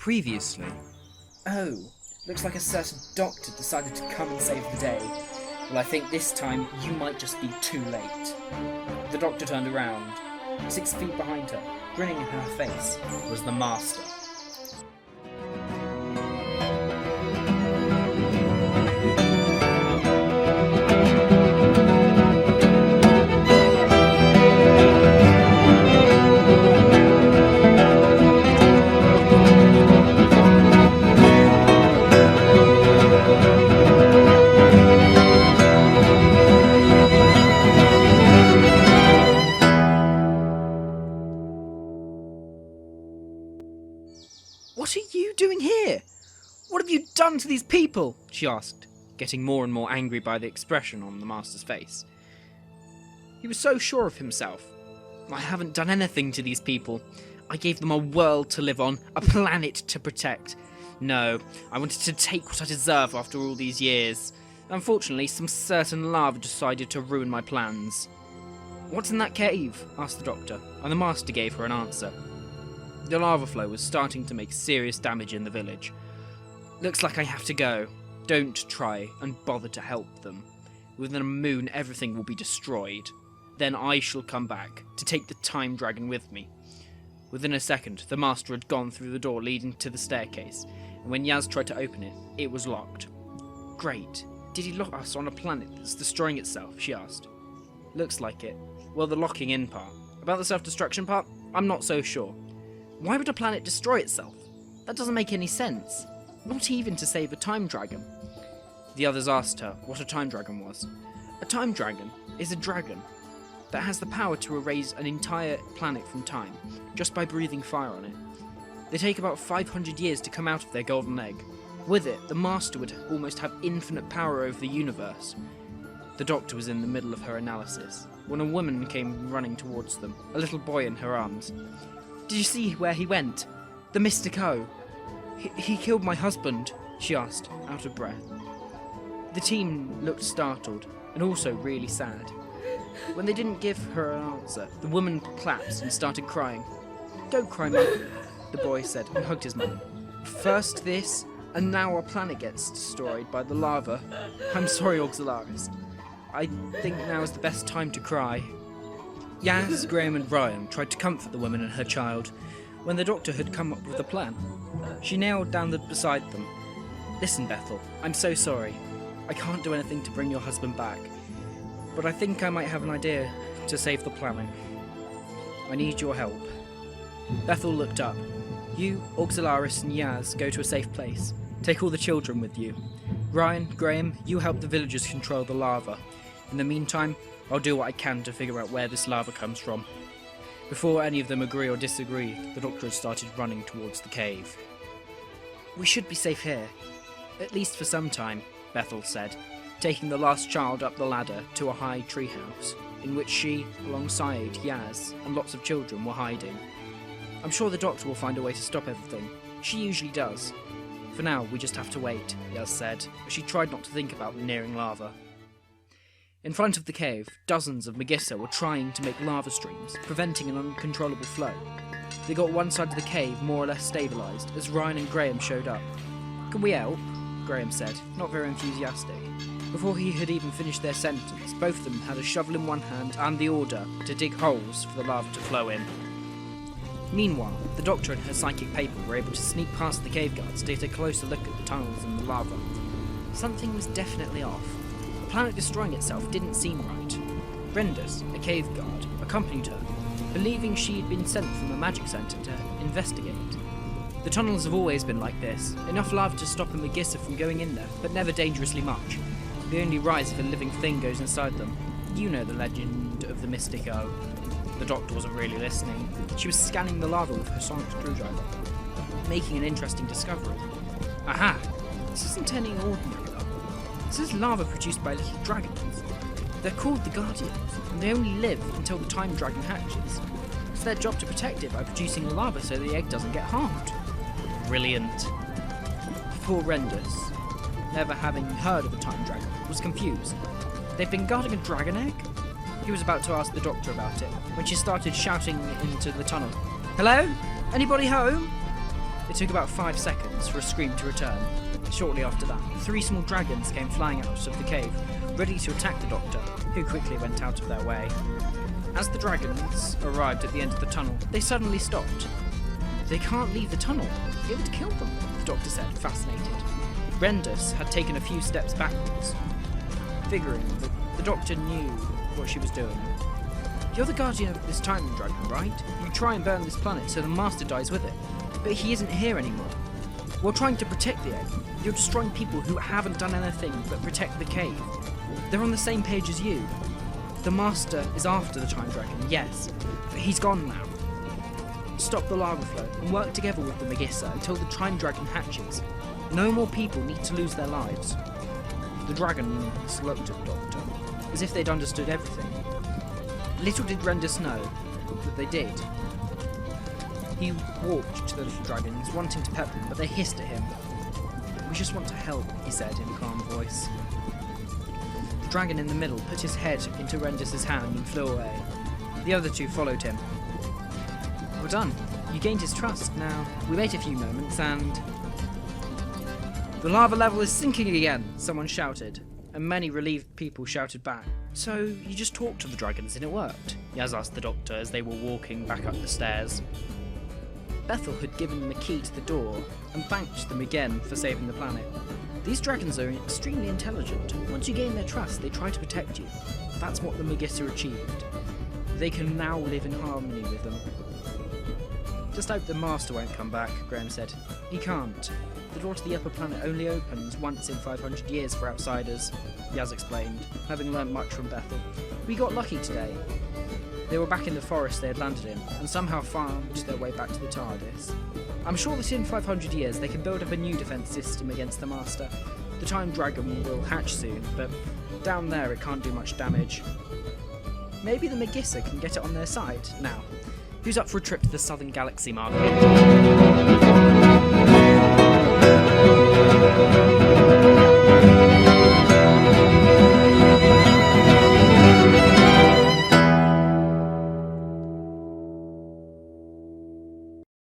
Previously. Oh, looks like a certain doctor decided to come and save the day. Well, I think this time you might just be too late. The doctor turned around. 6 feet behind her, grinning in her face, was the Master. What are you doing here? What have you done to these people? She asked, getting more and more angry by the expression on the Master's face. He was so sure of himself. I haven't done anything to these people. I gave them a world to live on, a planet to protect. No, I wanted to take what I deserve after all these years. Unfortunately, some certain lava decided to ruin my plans. What's in that cave? Asked the Doctor, and the Master gave her an answer. The lava flow was starting to make serious damage in the village. Looks like I have to go. Don't try and bother to help them. Within a moon, everything will be destroyed. Then I shall come back to take the time dragon with me. Within a second, the Master had gone through the door leading to the staircase, and when Yaz tried to open it, it was locked. Great. Did he lock us on a planet that's destroying itself? She asked. Looks like it. Well, the locking in part. About the self-destruction part, I'm not so sure. Why would a planet destroy itself? That doesn't make any sense. Not even to save a time dragon. The others asked her what a time dragon was. A time dragon is a dragon that has the power to erase an entire planet from time, just by breathing fire on it. They take about 500 years to come out of their golden egg. With it, the Master would almost have infinite power over the universe. The Doctor was in the middle of her analysis, when a woman came running towards them, a little boy in her arms. Did you see where he went? The Mystic O. He killed my husband, she asked, out of breath. The team looked startled, and also really sad. When they didn't give her an answer, the woman collapsed and started crying. Don't cry, Mum, the boy said, and hugged his mum. First this, and now our planet gets destroyed by the lava. I'm sorry, Auxiliaris. I think now is the best time to cry. Yaz, Graham and Ryan tried to comfort the woman and her child when the Doctor had come up with a plan. She knelt down beside them. Listen, Bethel, I'm so sorry. I can't do anything to bring your husband back, but I think I might have an idea to save the planet. I need your help. Bethel looked up. You, Auxiliaris and Yaz go to a safe place. Take all the children with you. Ryan, Graham, you help the villagers control the lava. In the meantime, I'll do what I can to figure out where this lava comes from. Before any of them agree or disagree, the Doctor had started running towards the cave. We should be safe here. At least for some time, Bethel said, taking the last child up the ladder to a high treehouse, in which she, alongside Yaz, and lots of children were hiding. I'm sure the Doctor will find a way to stop everything. She usually does. For now, we just have to wait, Yaz said, as she tried not to think about the nearing lava. In front of the cave, dozens of Megissa were trying to make lava streams, preventing an uncontrollable flow. They got one side of the cave more or less stabilised as Ryan and Graham showed up. Can we help? Graham said, not very enthusiastic. Before he had even finished their sentence, both of them had a shovel in one hand and the order to dig holes for the lava to flow in. Meanwhile, the Doctor and her psychic paper were able to sneak past the cave guards to get a closer look at the tunnels and the lava. Something was definitely off. The planet destroying itself didn't seem right. Rendus, a cave guard, accompanied her, believing she had been sent from a magic centre to investigate. The tunnels have always been like this, enough lava to stop a Megissa from going in there, but never dangerously much. They only rise if a living thing goes inside them. You know the legend of the Mystic O. The Doctor wasn't really listening. She was scanning the lava with her sonic screwdriver, making an interesting discovery. Aha! This isn't any ordinary lava. This is lava produced by little dragons. They're called the Guardians, and they only live until the time dragon hatches. It's their job to protect it by producing lava so the egg doesn't get harmed. Brilliant. Poor Rendus, never having heard of a time dragon, was confused. They've been guarding a dragon egg? He was about to ask the Doctor about it, when she started shouting into the tunnel. Hello? Anybody home? It took about 5 seconds for a scream to return. Shortly after that, 3 small dragons came flying out of the cave, ready to attack the Doctor, who quickly went out of their way. As the dragons arrived at the end of the tunnel, they suddenly stopped. They can't leave the tunnel. It would kill them, the Doctor said, fascinated. Rendus had taken a few steps backwards, figuring that the Doctor knew what she was doing. You're the guardian of this time dragon, right? You try and burn this planet so the Master dies with it. But he isn't here anymore. We're trying to protect the egg. You're destroying people who haven't done anything but protect the cave. They're on the same page as you. The Master is after the time dragon, yes, but he's gone now. Stop the lava flow and work together with the Megissa until the time dragon hatches. No more people need to lose their lives. The dragons looked at the Doctor, as if they'd understood everything. Little did Rendus know that they did. He walked to the little dragons, wanting to pet them, but they hissed at him. "We just want to help," he said in a calm voice. The dragon in the middle put his head into Rendus's hand and flew away. The other 2 followed him. "Well done. You gained his trust. Now, we wait a few moments and..." "The lava level is sinking again," someone shouted, and many relieved people shouted back. "So, you just talked to the dragons and it worked?" Yaz asked the Doctor as they were walking back up the stairs. Bethel had given them a key to the door and thanked them again for saving the planet. "These dragons are extremely intelligent. Once you gain their trust, they try to protect you. That's what the Megissa achieved. They can now live in harmony with them." "Just hope the Master won't come back," Graham said. "He can't. The door to the upper planet only opens once in 500 years for outsiders," Yaz explained, having learnt much from Bethel. "We got lucky today." They were back in the forest they had landed in, and somehow found their way back to the TARDIS. "I'm sure that in 500 years they can build up a new defence system against the Master. The Time Dragon will hatch soon, but down there it can't do much damage. Maybe the Megissa can get it on their side. Now, who's up for a trip to the Southern Galaxy, Margaret?"